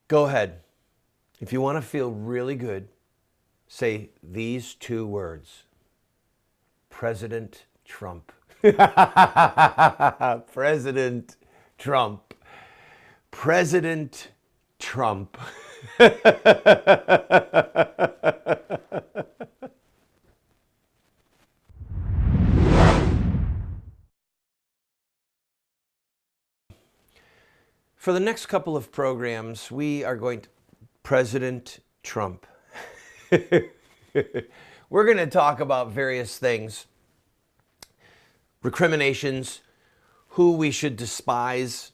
Go ahead. If you want to feel really good, say these two words: President Trump. President Trump. President Trump. For the next couple of programs, we are going to President Trump. We're going to talk about various things: recriminations, who we should despise,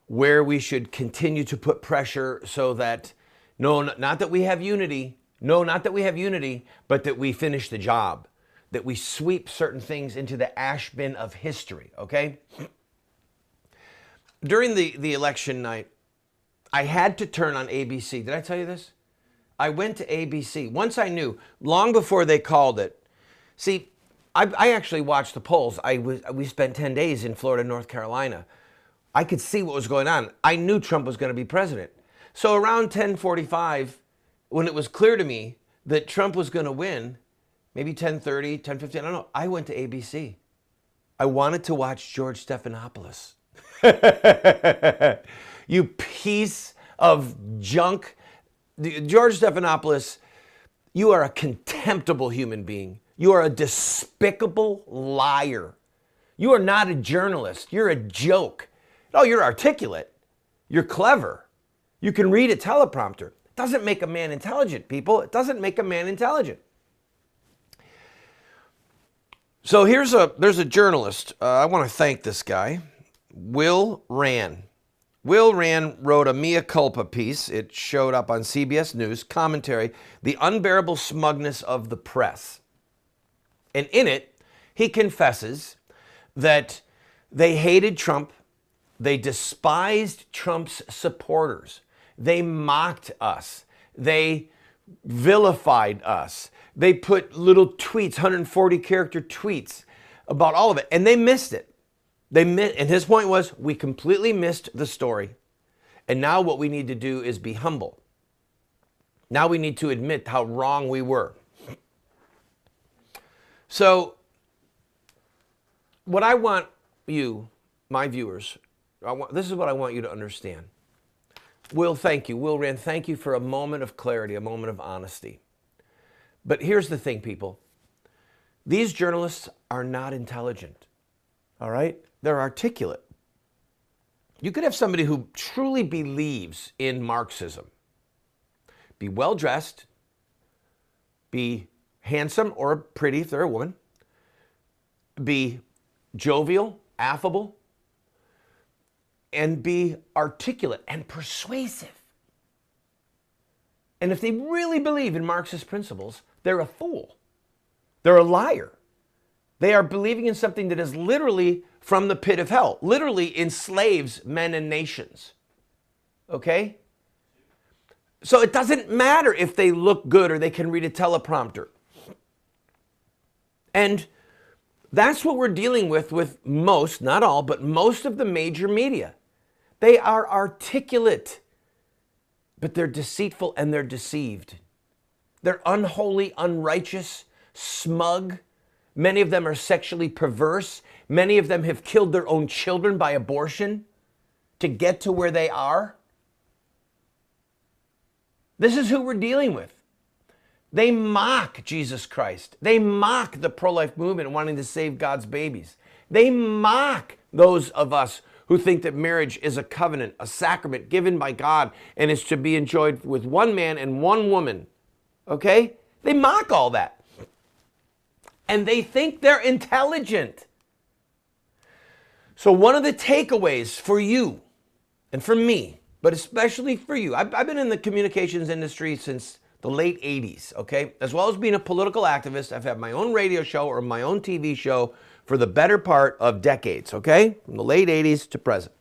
where we should continue to put pressure so that, not that we have unity, not that we have unity, but that we finish the job, that we sweep certain things into the ash bin of history, okay? During the election night, I had to turn on ABC. Did I tell you this? I went to ABC. Once I knew, long before they called it. See, I actually watched the polls. We spent 10 days in Florida, North Carolina. I could see what was going on. I knew Trump was going to be president. So around 10:45, when it was clear to me that Trump was going to win, maybe 10:30, 10:50, I don't know, I went to ABC. I wanted to watch George Stephanopoulos. You piece of junk. George Stephanopoulos, you are a contemptible human being. You are a despicable liar. You are not a journalist. You're a joke. Oh, you're articulate. You're clever. You can read a teleprompter. It doesn't make a man intelligent, people. It doesn't make a man intelligent. So there's a journalist. I want to thank this guy, Will Rand. Will Rand wrote a mea culpa piece. It showed up on CBS News, commentary, The Unbearable Smugness of the Press. And in it, he confesses that they hated Trump. They despised Trump's supporters. They mocked us. They vilified us. They put little tweets, 140-character tweets about all of it, and they missed it. And his point was, we completely missed the story. And now what we need to do is be humble. Now we need to admit how wrong we were. So what I want you, my viewers, this is what I want you to understand. Will, thank you. Will Rand, thank you for a moment of clarity, a moment of honesty. But here's the thing, people. These journalists are not intelligent, all right? They're articulate. You could have somebody who truly believes in Marxism, be well-dressed, be handsome or pretty if they're a woman, be jovial, affable, and be articulate and persuasive. And if they really believe in Marxist principles, they're a fool. They're a liar. They are believing in something that is literally from the pit of hell, literally enslaves men and nations. Okay? So it doesn't matter if they look good or they can read a teleprompter. And that's what we're dealing with most, not all, but most of the major media. They are articulate, but they're deceitful and they're deceived. They're unholy, unrighteous, smug. Many of them are sexually perverse. Many of them have killed their own children by abortion to get to where they are. This is who we're dealing with. They mock Jesus Christ. They mock the pro-life movement wanting to save God's babies. They mock those of us who think that marriage is a covenant, a sacrament given by God, and is to be enjoyed with one man and one woman. Okay? They mock all that. And they think they're intelligent. So one of the takeaways for you and for me, but especially for you, I've been in the communications industry since the late 80s, okay? As well as being a political activist, I've had my own radio show or my own TV show for the better part of decades, okay? From the late 80s to present.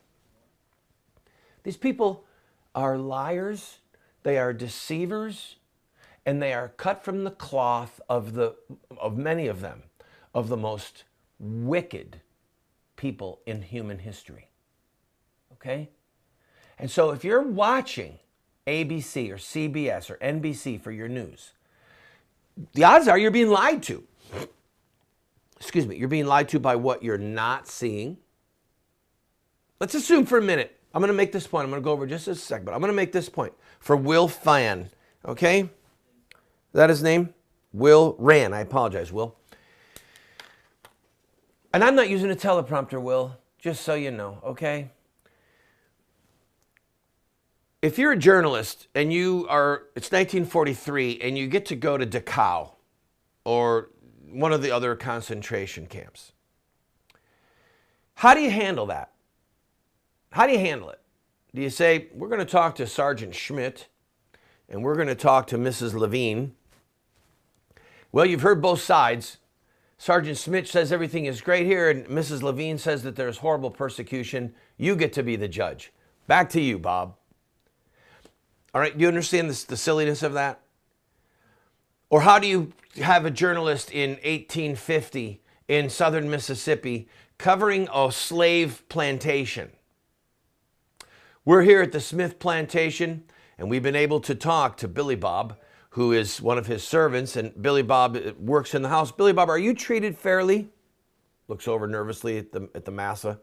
These people are liars, they are deceivers, and they are cut from the cloth of many of them, of the most wicked people in human history, okay? And so if you're watching ABC or CBS or NBC for your news, the odds are you're being lied to. Excuse me, you're being lied to by what you're not seeing. Let's assume for a minute, I'm going to make this point. I'm going to go over just a second, but I'm going to make this point for Will Fan, okay? Is that his name? Will Ran. I apologize, Will. And I'm not using a teleprompter, Will, just so you know, okay? If you're a journalist and it's 1943 and you get to go to Dachau or one of the other concentration camps, how do you handle that? How do you handle it? Do you say, we're going to talk to Sergeant Schmidt and we're going to talk to Mrs. Levine? Well, you've heard both sides. Sergeant Schmidt says everything is great here and Mrs. Levine says that there's horrible persecution. You get to be the judge. Back to you, Bob. All right, do you understand the silliness of that? Or how do you have a journalist in 1850 in southern Mississippi covering a slave plantation? We're here at the Smith plantation, and we've been able to talk to Billy Bob, who is one of his servants, and Billy Bob works in the house. Billy Bob, are you treated fairly? Looks over nervously at the massa.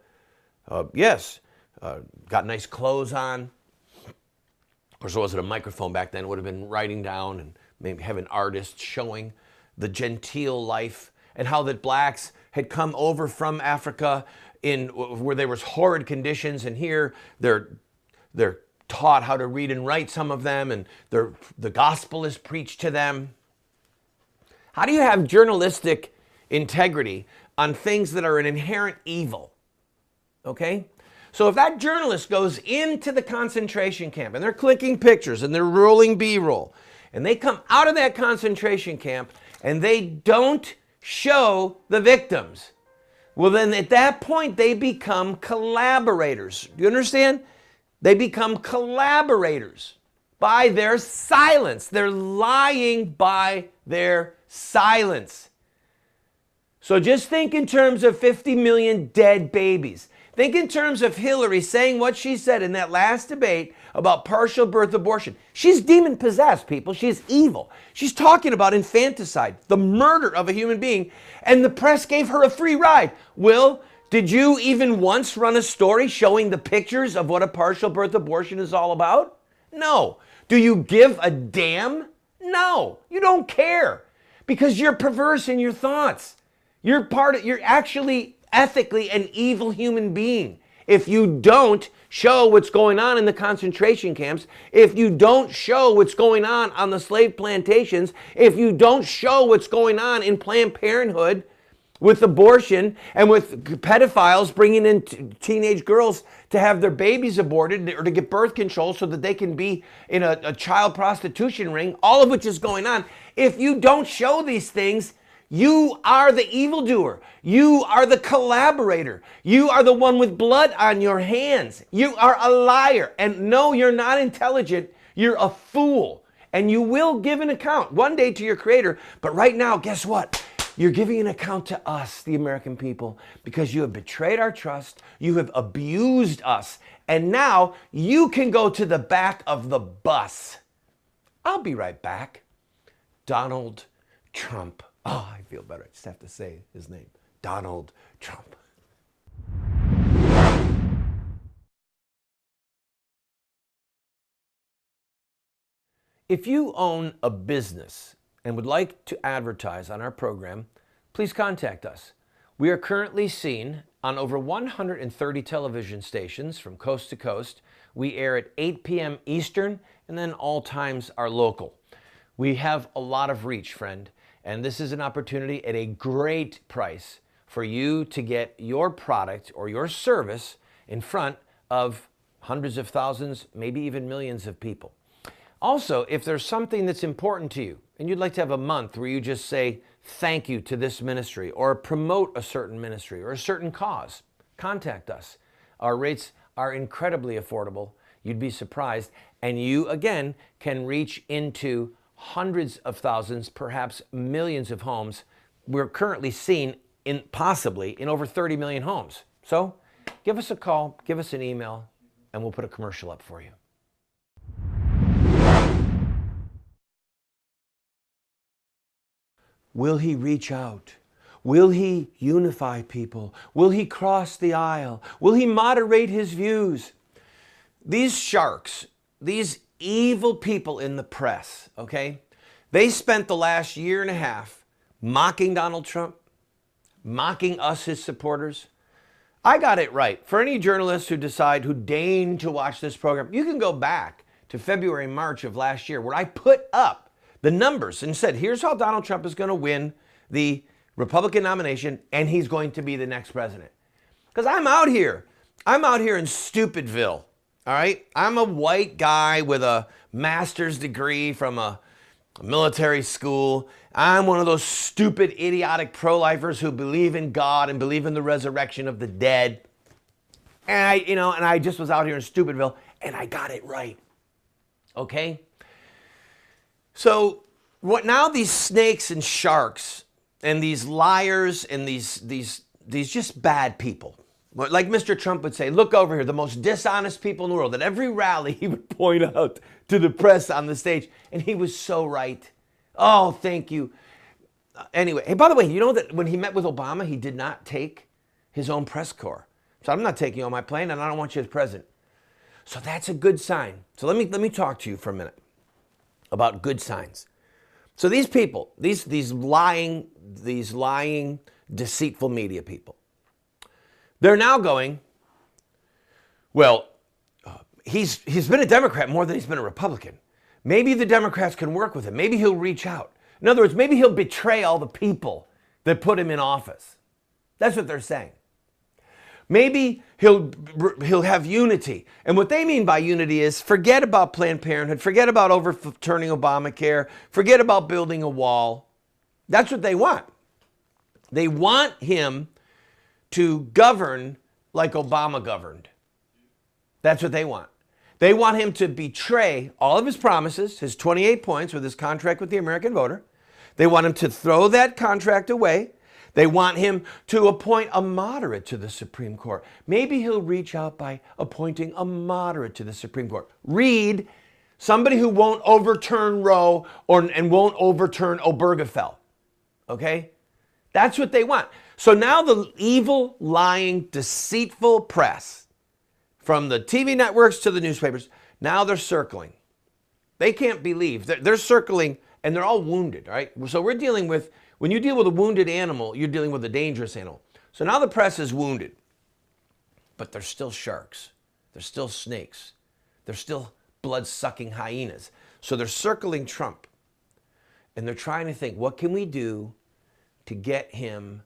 Yes. Got nice clothes on. Of course, there wasn't a microphone back then. It would have been writing down and maybe have an artist showing the genteel life and how that blacks had come over from Africa where there was horrid conditions, and here they're taught how to read and write, some of them, and the gospel is preached to them. How do you have journalistic integrity on things that are an inherent evil? Okay? So if that journalist goes into the concentration camp and they're clicking pictures and they're rolling B-roll and they come out of that concentration camp and they don't show the victims, well then at that point they become collaborators. Do you understand? They become collaborators by their silence. They're lying by their silence. So just think in terms of 50 million dead babies. Think in terms of Hillary saying what she said in that last debate about partial birth abortion. She's demon-possessed, people. She's evil. She's talking about infanticide, the murder of a human being, and the press gave her a free ride. Will, did you even once run a story showing the pictures of what a partial birth abortion is all about? No. Do you give a damn? No. You don't care because you're perverse in your thoughts. You're actually ethically an evil human being. If you don't show what's going on in the concentration camps, if you don't show what's going on the slave plantations, if you don't show what's going on in Planned Parenthood with abortion and with pedophiles bringing in teenage girls to have their babies aborted or to get birth control so that they can be in a child prostitution ring, all of which is going on. If you don't show these things, you are the evildoer. You are the collaborator. You are the one with blood on your hands. You are a liar. And no, you're not intelligent. You're a fool. And you will give an account one day to your Creator. But right now, guess what? You're giving an account to us, the American people, because you have betrayed our trust. You have abused us. And now you can go to the back of the bus. I'll be right back. Donald Trump. Oh, I feel better. I just have to say his name. Donald Trump. If you own a business and would like to advertise on our program, please contact us. We are currently seen on over 130 television stations from coast to coast. We air at 8 p.m. Eastern, and then all times are local. We have a lot of reach, friend. And this is an opportunity at a great price for you to get your product or your service in front of hundreds of thousands, maybe even millions of people. Also, if there's something that's important to you and you'd like to have a month where you just say thank you to this ministry or promote a certain ministry or a certain cause, contact us. Our rates are incredibly affordable. You'd be surprised. And you, again, can reach into hundreds of thousands, perhaps millions of homes. We're currently seen possibly in over 30 million homes. So give us a call, give us an email, and we'll put a commercial up for you. Will he reach out? Will he unify people? Will he cross the aisle? Will he moderate his views? These sharks, these evil people in the press, okay, they spent the last year and a half mocking Donald Trump, mocking us, his supporters. I got it right. For any journalists who deign to watch this program, you can go back to February, March of last year where I put up the numbers and said, here's how Donald Trump is going to win the Republican nomination and he's going to be the next president. Because I'm out here in Stupidville. All right. I'm a white guy with a master's degree from a military school. I'm one of those stupid, idiotic pro-lifers who believe in God and believe in the resurrection of the dead. And I just was out here in Stupidville and I got it right. Okay. So what now these snakes and sharks and these liars and these just bad people, like Mr. Trump would say, look over here, the most dishonest people in the world. At every rally, he would point out to the press on the stage, and he was so right. Oh, thank you. Anyway, hey, by the way, you know that when he met with Obama, he did not take his own press corps. So I'm not taking you on my plane, and I don't want you as president. So that's a good sign. So let me talk to you for a minute about good signs. So these people, these lying, deceitful media people, they're now going, well, he's been a Democrat more than he's been a Republican. Maybe the Democrats can work with him. Maybe he'll reach out. In other words, maybe he'll betray all the people that put him in office. That's what they're saying. Maybe he'll have unity. And what they mean by unity is forget about Planned Parenthood, forget about overturning Obamacare, forget about building a wall. That's what they want. They want him to govern like Obama governed. That's what they want. They want him to betray all of his promises, his 28 points with his contract with the American voter. They want him to throw that contract away. They want him to appoint a moderate to the Supreme Court. Maybe he'll reach out by appointing a moderate to the Supreme Court. Read somebody who won't overturn Roe and won't overturn Obergefell. Okay? That's what they want. So now the evil, lying, deceitful press, from the TV networks to the newspapers, now they're circling. They can't believe. They're circling, and they're all wounded, right? So we're dealing with, when you deal with a wounded animal, you're dealing with a dangerous animal. So now the press is wounded, but they're still sharks. They're still snakes. They're still blood-sucking hyenas. So they're circling Trump, and they're trying to think, what can we do to get him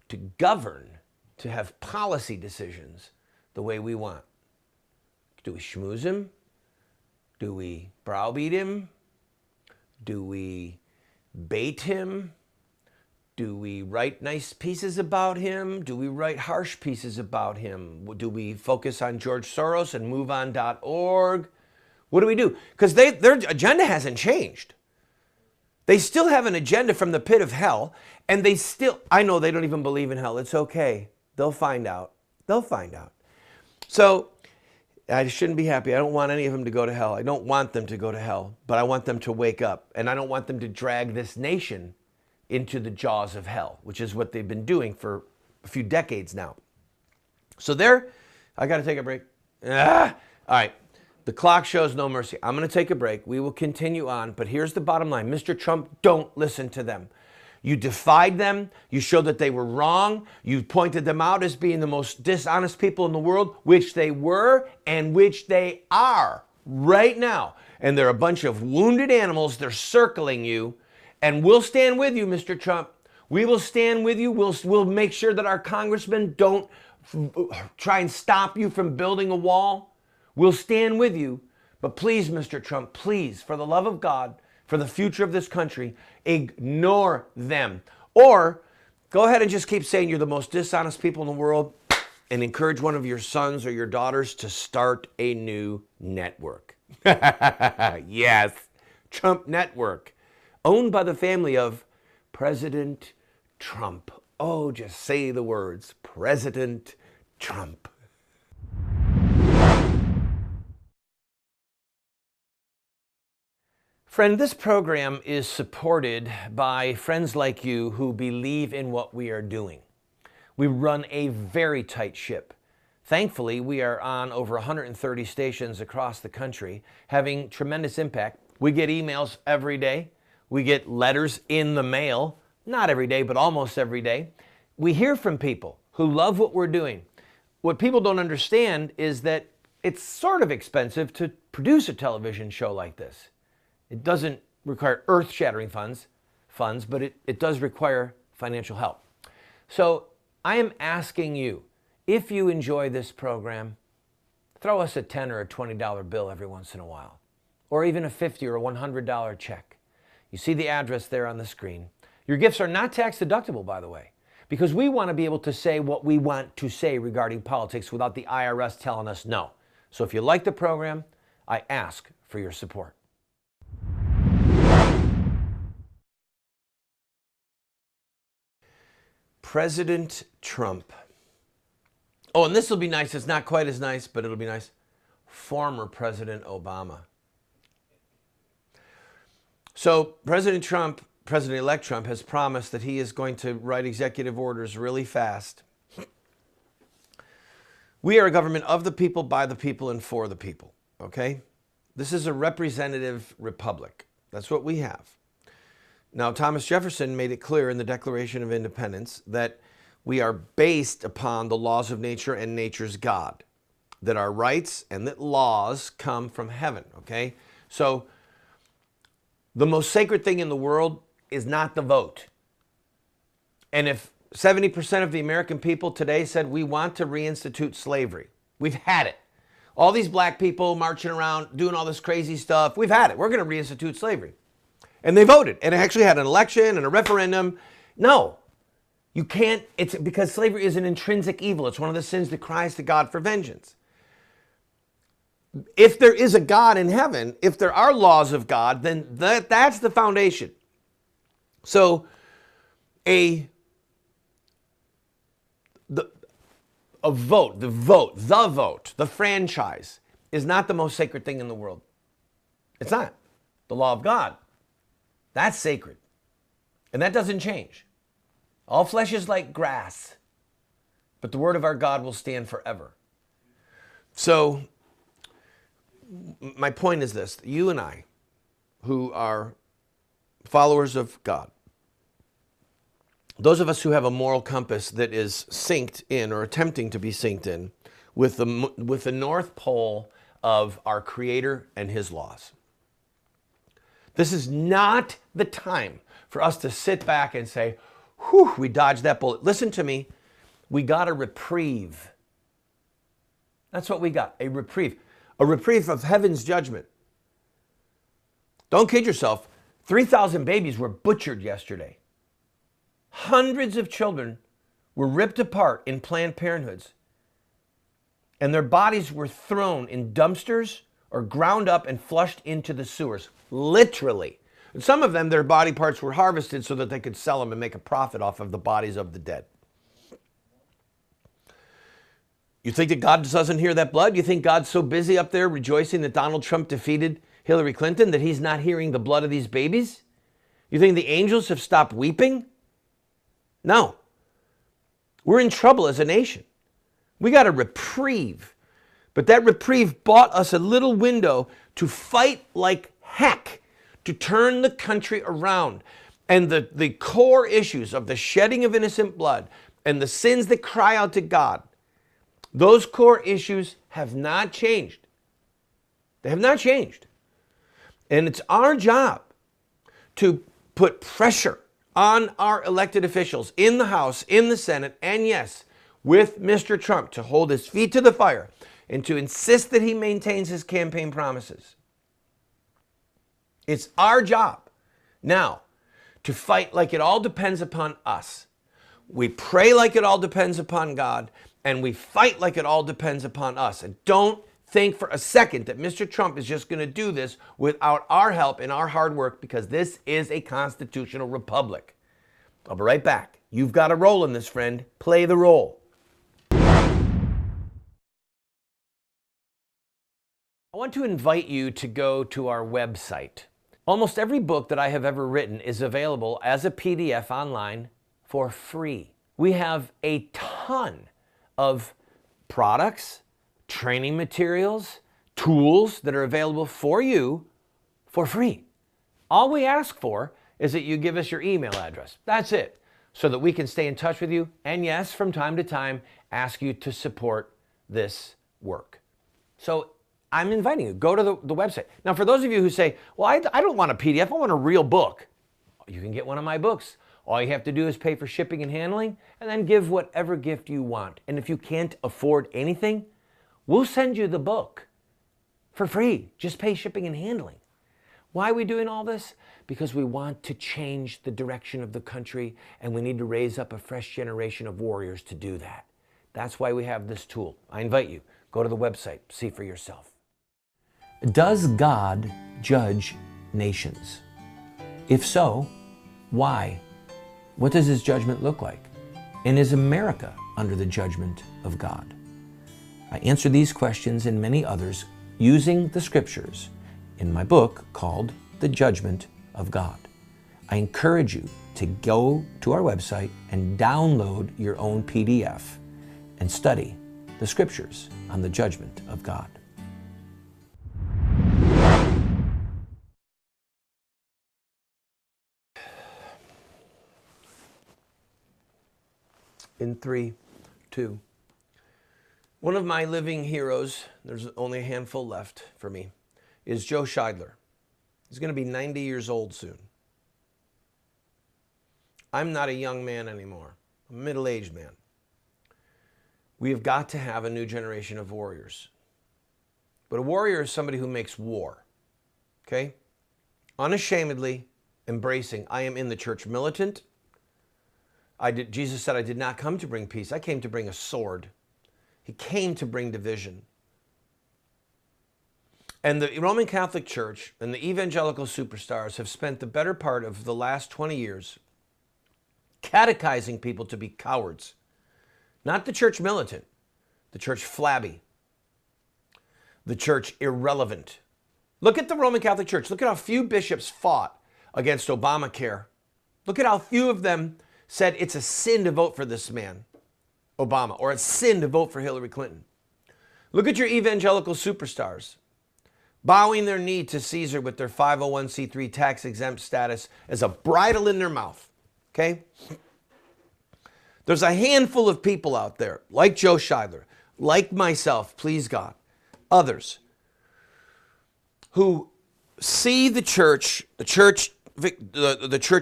to govern, to have policy decisions the way we want? Do we schmooze him? Do we browbeat him? Do we bait him? Do we write nice pieces about him? Do we write harsh pieces about him? Do we focus on George Soros and moveon.org? What do we do? Because their agenda hasn't changed. They still have an agenda from the pit of hell, and I know they don't even believe in hell. It's okay. They'll find out. They'll find out. So I shouldn't be happy. I don't want any of them to go to hell. I don't want them to go to hell, but I want them to wake up, and I don't want them to drag this nation into the jaws of hell, which is what they've been doing for a few decades now. So I got to take a break. All right. The clock shows no mercy. I'm going to take a break. We will continue on, but here's the bottom line. Mr. Trump, don't listen to them. You defied them. You showed that they were wrong. You pointed them out as being the most dishonest people in the world, which they were and which they are right now. And they're a bunch of wounded animals. They're circling you. And we'll stand with you, Mr. Trump. We will stand with you. We'll make sure that our congressmen don't try and stop you from building a wall. We'll stand with you. But please, Mr. Trump, please, for the love of God, for the future of this country, ignore them. Or go ahead and just keep saying you're the most dishonest people in the world and encourage one of your sons or your daughters to start a new network. Yes, Trump Network, owned by the family of President Trump. Oh, just say the words, President Trump. Friend, this program is supported by friends like you who believe in what we are doing. We run a very tight ship. Thankfully, we are on over 130 stations across the country, having tremendous impact. We get emails every day. We get letters in the mail, not every day, but almost every day. We hear from people who love what we're doing. What people don't understand is that it's sort of expensive to produce a television show like this. It doesn't require earth-shattering funds, but it does require financial help. So I am asking you, if you enjoy this program, throw us a $10 or a $20 bill every once in a while, or even a $50 or a $100 check. You see the address there on the screen. Your gifts are not tax deductible, by the way, because we want to be able to say what we want to say regarding politics without the IRS telling us no. So if you like the program, I ask for your support. President Trump. Oh, and this will be nice. It's not quite as nice, but it'll be nice. Former President Obama. So President Trump, President-elect Trump, has promised that he is going to write executive orders really fast. We are a government of the people, by the people, and for the people, okay? This is a representative republic. That's what we have. Now, Thomas Jefferson made it clear in the Declaration of Independence that we are based upon the laws of nature and nature's God, that our rights and that laws come from heaven, okay? So the most sacred thing in the world is not the vote. And if 70% of the American people today said we want to reinstitute slavery, we've had it. All these black people marching around doing all this crazy stuff, we've had it. We're going to reinstitute slavery. And they voted, and it actually had an election and a referendum. No, you can't. It's because slavery is an intrinsic evil. It's one of the sins that cries to God for vengeance. If there is a God in heaven, if there are laws of God, then that's the foundation. So the vote, the franchise is not the most sacred thing in the world. It's not. The law of God, that's sacred. And that doesn't change. All flesh is like grass, but the word of our God will stand forever. So my point is this: you and I, who are followers of God, those of us who have a moral compass that is synced in or attempting to be synced in with the North Pole of our Creator and His laws. This is not the time for us to sit back and say, whew, we dodged that bullet. Listen to me. We got a reprieve. That's what we got, a reprieve. A reprieve of heaven's judgment. Don't kid yourself. 3,000 babies were butchered yesterday. Hundreds of children were ripped apart in Planned Parenthoods, and their bodies were thrown in dumpsters or ground up and flushed into the sewers, literally. And some of them, their body parts were harvested so that they could sell them and make a profit off of the bodies of the dead. You think that God doesn't hear that blood? You think God's so busy up there rejoicing that Donald Trump defeated Hillary Clinton that He's not hearing the blood of these babies? You think the angels have stopped weeping? No. We're in trouble as a nation. We got a reprieve. But that reprieve bought us a little window to fight like heck to turn the country around. And the core issues of the shedding of innocent blood and the sins that cry out to God, those core issues have not changed. They have not changed. And it's our job to put pressure on our elected officials in the House, in the Senate, and yes, with Mr. Trump to hold his feet to the fire and to insist that he maintains his campaign promises. It's our job now to fight like it all depends upon us. We pray like it all depends upon God, and we fight like it all depends upon us. And don't think for a second that Mr. Trump is just going to do this without our help and our hard work, because this is a constitutional republic. I'll be right back. You've got a role in this, friend. Play the role. I want to invite you to go to our website, Almost every book that I have ever written is available as a PDF online for free. We have a ton of products, training materials, tools that are available for you for free. All we ask for is that you give us your email address. That's it. So that we can stay in touch with you. And yes, from time to time, ask you to support this work. So I'm inviting you, go to the website. Now, for those of you who say, well, I don't want a PDF, I want a real book. You can get one of my books. All you have to do is pay for shipping and handling, and then give whatever gift you want. And if you can't afford anything, we'll send you the book for free. Just pay shipping and handling. Why are we doing all this? Because we want to change the direction of the country, and we need to raise up a fresh generation of warriors to do that. That's why we have this tool. I invite you, go to the website, see for yourself. Does God judge nations? If so, why? What does his judgment look like? And is America under the judgment of God? I answer these questions and many others using the scriptures in my book called The Judgment of God. I encourage you to go to our website and download your own PDF and study the scriptures on the judgment of God. In 3, 2. One of my living heroes, there's only a handful left for me, is Joe Scheidler. He's going to be 90 years old soon. I'm not a young man anymore. I'm a middle-aged man. We have got to have a new generation of warriors. But a warrior is somebody who makes war, okay? Unashamedly embracing, I am in the church militant. Jesus said, I did not come to bring peace. I came to bring a sword. He came to bring division. And the Roman Catholic Church and the evangelical superstars have spent the better part of the last 20 years catechizing people to be cowards. Not the church militant, the church flabby, the church irrelevant. Look at the Roman Catholic Church. Look at how few bishops fought against Obamacare. Look at how few of them said it's a sin to vote for this man, Obama, or it's sin to vote for Hillary Clinton. Look at your evangelical superstars, bowing their knee to Caesar with their 501c3 tax-exempt status as a bridle in their mouth, okay? There's a handful of people out there, like Joe Scheidler, like myself, please God, others, who see the church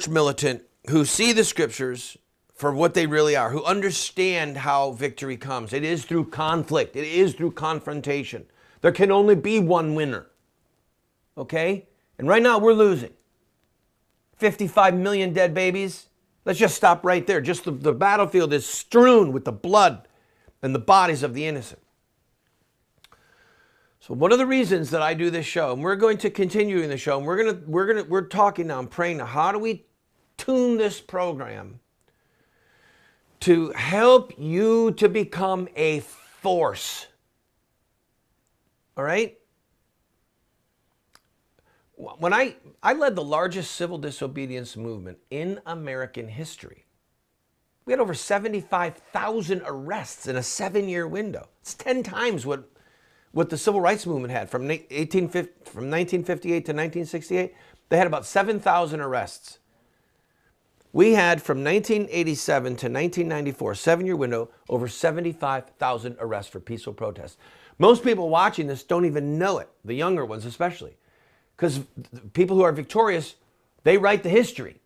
militant, who see the scriptures for what they really are, who understand how victory comes. It is through conflict. It is through confrontation. There can only be one winner. Okay? And right now we're losing. 55 million dead babies. Let's just stop right there. Just the battlefield is strewn with the blood and the bodies of the innocent. So one of the reasons that I do this show, and we're going to continue in the show, and we're talking now, I'm praying now, how do we tune this program to help you to become a force? All right? When I led the largest civil disobedience movement in American history. We had over 75,000 arrests in a 7-year window. It's 10 times what the civil rights movement had from 1958 to 1968. They had about 7,000 arrests. We had from 1987 to 1994, 7-year window, over 75,000 arrests for peaceful protests. Most people watching this don't even know it, the younger ones especially, because people who are victorious, they write the history.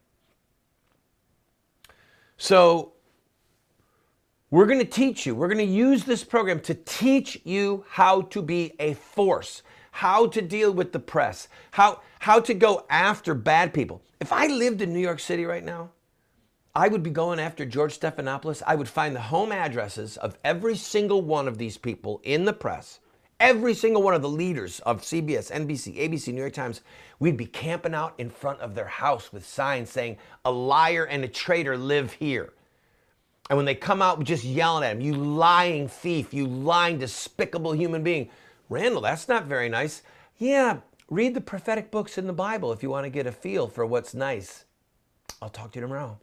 So we're going to teach you, we're going to use this program to teach you how to be a force, how to deal with the press, how to go after bad people. If I lived in New York City right now, I would be going after George Stephanopoulos. I would find the home addresses of every single one of these people in the press, every single one of the leaders of CBS, NBC, ABC, New York Times. We'd be camping out in front of their house with signs saying, "A liar and a traitor live here." And when they come out, we're just yelling at them, "You lying thief, you lying, despicable human being." "Randall, that's not very nice." "Yeah, Read the prophetic books in the Bible if you want to get a feel for what's nice. I'll talk to you tomorrow.